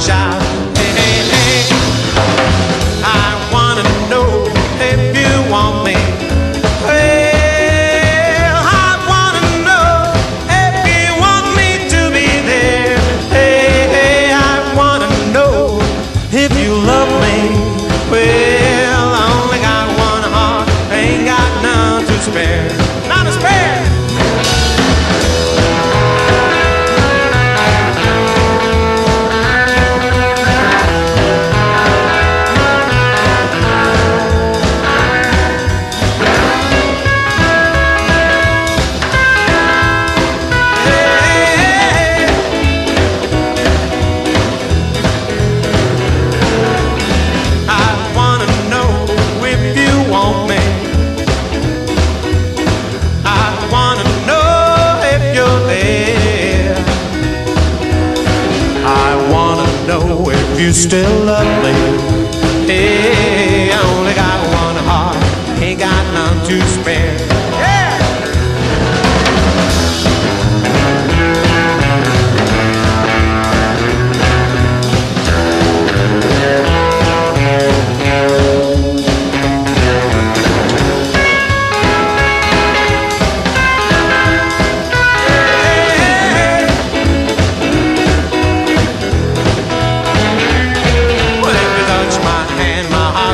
shout. Hey, hey, hey. I wanna know if you want me. Well, I wanna know if you want me to be there. Hey, hey, I wanna know if you love me. Well, I only got one heart, ain't got none to spare. None to spare. You still love me. Hey, I only got one heart, ain't got none to spare. Yeah.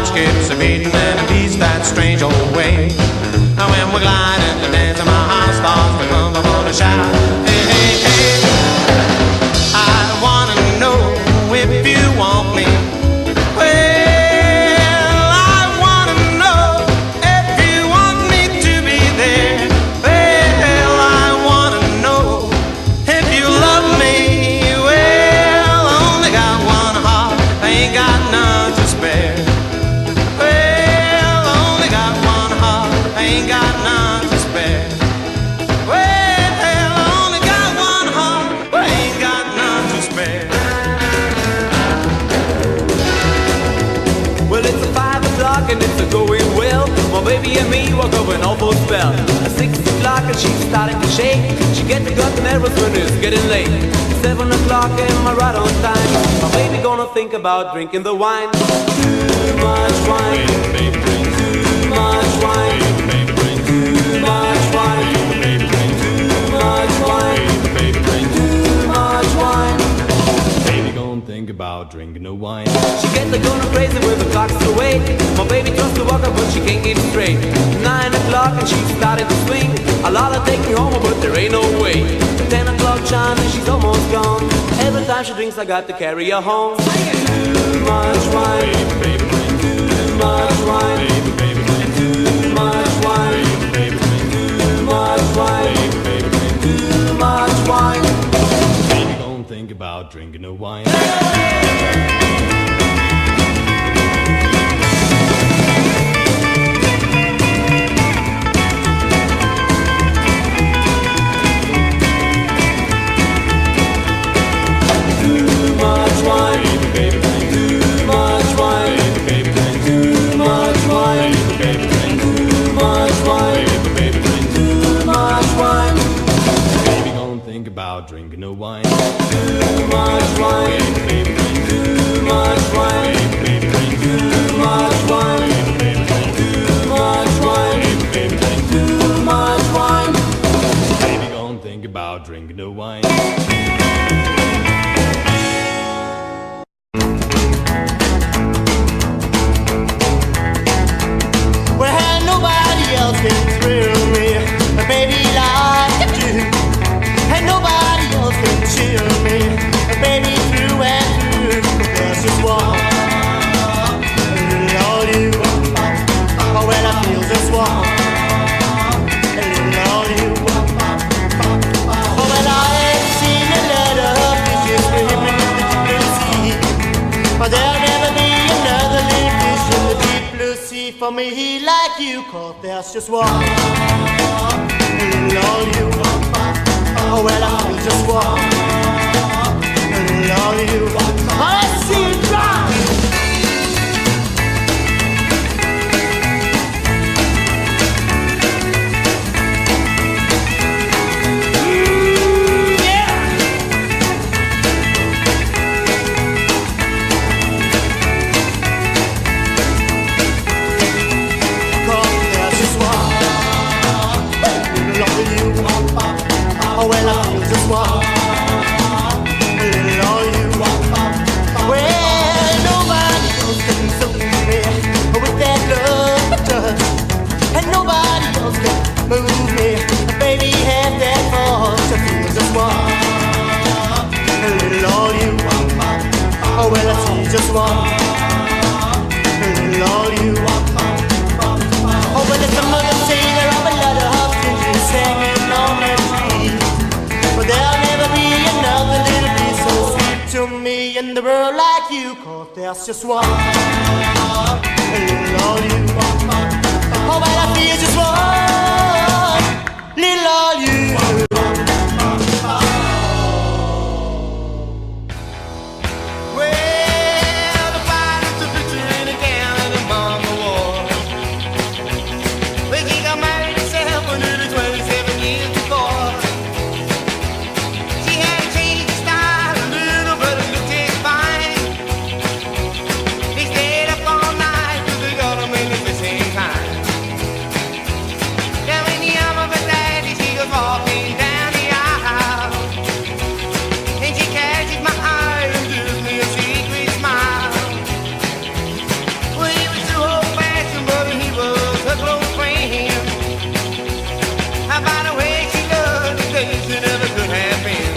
Skips a beating and it beats that strange old way. Now when we're gliding and dancing, my heart starts to pump. I wanna shout, hey, hey, hey. I wanna know if you want me. Well, I wanna know if you want me to be there. Well, I wanna know if you love me. Well, I only got one heart, I ain't got none to spare. Ain't got none to spare. Well, I only got one heart, but ain't got none to spare. Well, it's a 5 o'clock and it's a going well. My baby and me were going awful spell. At 6 o'clock and she's starting to shake. She gets the gut nervous when it's getting late. 7 o'clock and we're right on time. My baby gonna think about drinking the wine. Too much wine, baby, drink too much wine. Too much wine, baby, drink too much wine. Baby, drink too much wine. Baby gon' think about drinking the wine. She gets the going crazy when the clock's away. My baby tries to walk up but she can't get straight. 9 o'clock and she's starting to swing. A lot of take me home but there ain't no way. 10 o'clock chimes and she's almost gone. Every time she drinks I got to carry her home. Too much wine, baby, drink too much wine. Baby, drink too much wine. Too much wine, baby, drink too much wine. Baby, don't think about drinking the wine. Too much wine, baby, drink too much wine. Baby, drink too much wine. Baby, drink too much wine. Baby, drink too much wine. Baby, gon' think about drinking the wine. Too much wine. Baby, drink too much wine. Baby, drink too much wine. Baby, drink too much wine. Baby, drink too much wine. Baby, gon' think about drinking the wine. Can thrill me, baby, like you do. And nobody else can chill me, baby, through and through. There's just one, little old you. Oh, well, I feel just one, little old you. Oh, well, I ain't seen a lot of fishes swimming in the deep sea, but there'll never be another little fish in the deep blue sea for me like you. 'Cause there's just one, little old you. Oh, well, I feel just one, little old you. Oh, let's see it drop. just want little all you. Oh, but it's another sailor of a lot of hostages hanging on the tree. But there'll never be another little bit so sweet to me in the world like you, 'cause there's just one little all you. Oh, but I feel just one little all you. Well, the finest picture in the town of the Mama War. But he got married himself when he was 27 years before. She had to change her style a little, but it looked just fine. They stayed up all night 'cause they got them in at the same time. Now in the arm of her daddy, she goes walking down the aisle, and she catches my eye and gives me a secret smile. Well, he was too old-fashioned, but he was a close friend. By the way she looked, the day she never could have been.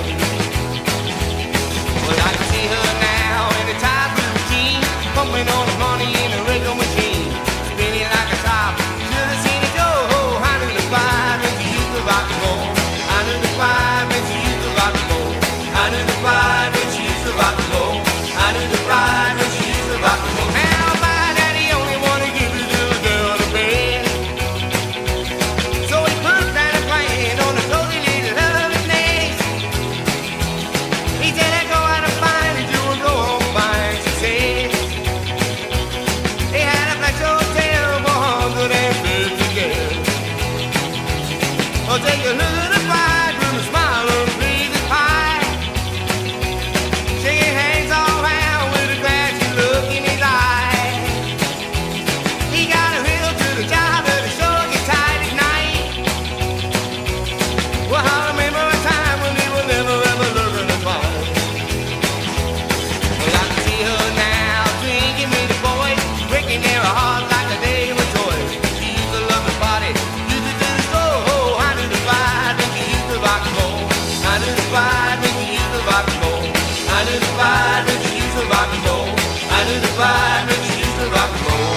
Well, I can see her now in a tight blue jeans, pumping all the money in a regular machine, spinning like a top. Should have seen it go. I knew the vibe when she used to rock and roll. I knew the vibe when she used to rock and roll. I knew the vibe when she used to rock and roll. I knew the vibe when she used to rock and roll. Now my daddy only wanna give his little girl to bed, so he put down a plan on a cozy little loving nest. He said, "I go out and find it, you will go home fine," she said. They had a black hotel for 150 guests. Oh, take a look at the bride with a smile and breathe his pie, shaking hands all round with a glassy look in his eye. He got a real to the job, but it sure gets tight at night. Well, I remember a time when he was never ever looking at twice. Well, I can see her now, drinking with the boys, breaking their hearts like a day of toys. She used to love the party, used to do the stroll. I knew the vibe when she used to rock and roll. I knew the vibe when she used to rock and roll. I knew the vibe when she used to rock and roll. I knew the vibe when she used to rock and roll.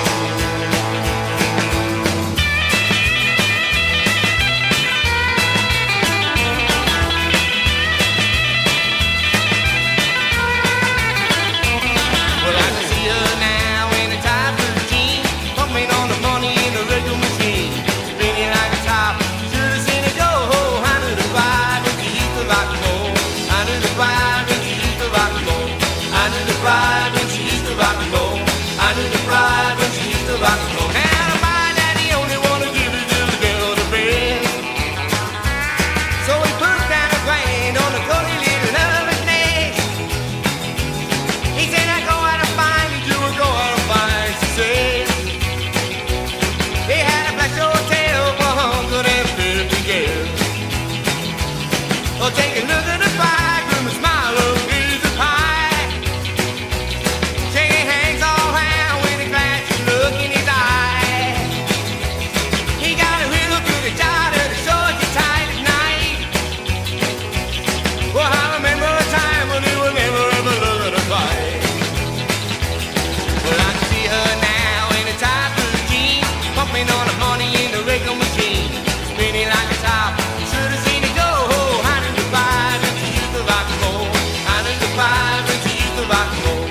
Well, I can see her now in a tight blue jeans, pumping on the money in the regular machine, spinning like a top. Should have seen it go. I knew the vibe when she used to rock and roll. I knew the vibe when she used to rock and roll. I knew the vibe when she used to rock and roll. I knew the vibe when she used to rock and roll. Now my daddy only wanna give his little girl to bed, so he put down a plan on a cozy little loving nest. He said, "I go out and find it, you will go out and find," she said. They had a black hotel for 150 guests. Oh, take a look at the bride with a smile of easy pie, shaking hands all round with a glassy look in his eye. He got a real good job that it sure gets tight at night. Well, I remember a time when he was never ever looking at twice. Well, I can see her now in a tight blue jeans, pumping on the money in the regular machine, spinning like a top. Should have seen it go. I knew the vibe when she used to rock and roll. I knew the vibe when she used to rock and roll.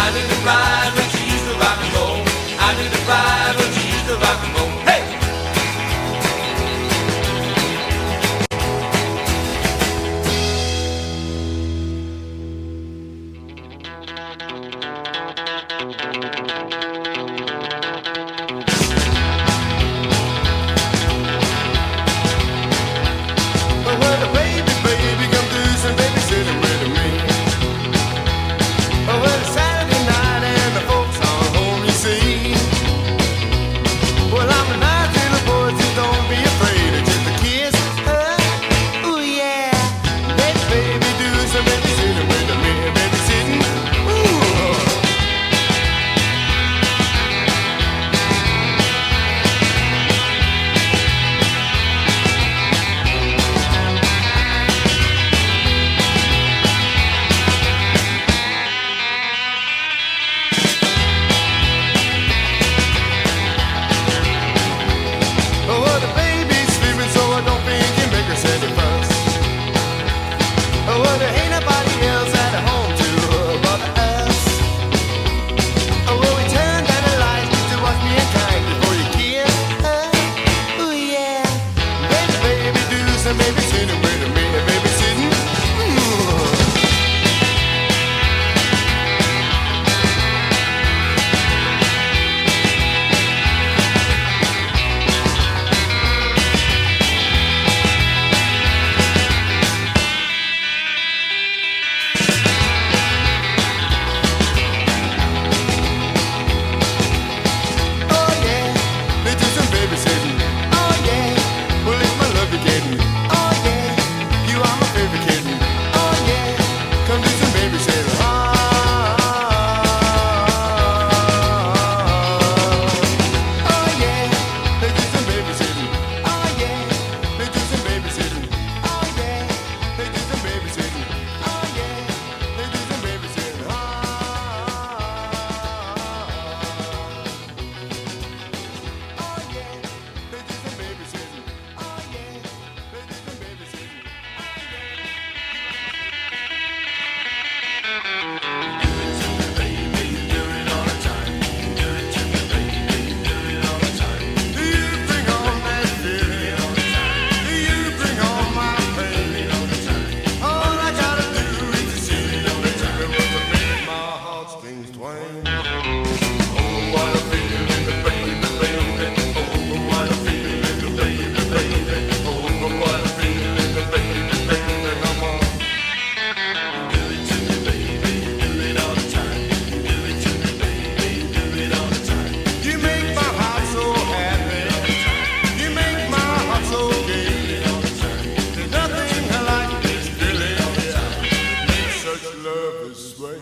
I knew the vibe when she used to rock and roll. I knew the vibe when she used to rock and roll. Hey! Well, the baby come do some babysitting with me. Well, it's Saturday night and the folks are home, you see. Well, I'm a nice little boy, so don't be afraid of just a kiss. Ooh, yeah. Baby, do some babysitting with me, babysitting. Ooh. heartstrings twang. Oh, what a feeling, baby, baby. Oh, what a feeling, baby, baby. Oh, what a feeling, baby, baby. Come on. Do it to me, baby. Do it all the time. Do it to me, baby. Do it all the time. You make my heart so happy. You make my heart so gay. There's nothing like this feeling. Makes such love this way.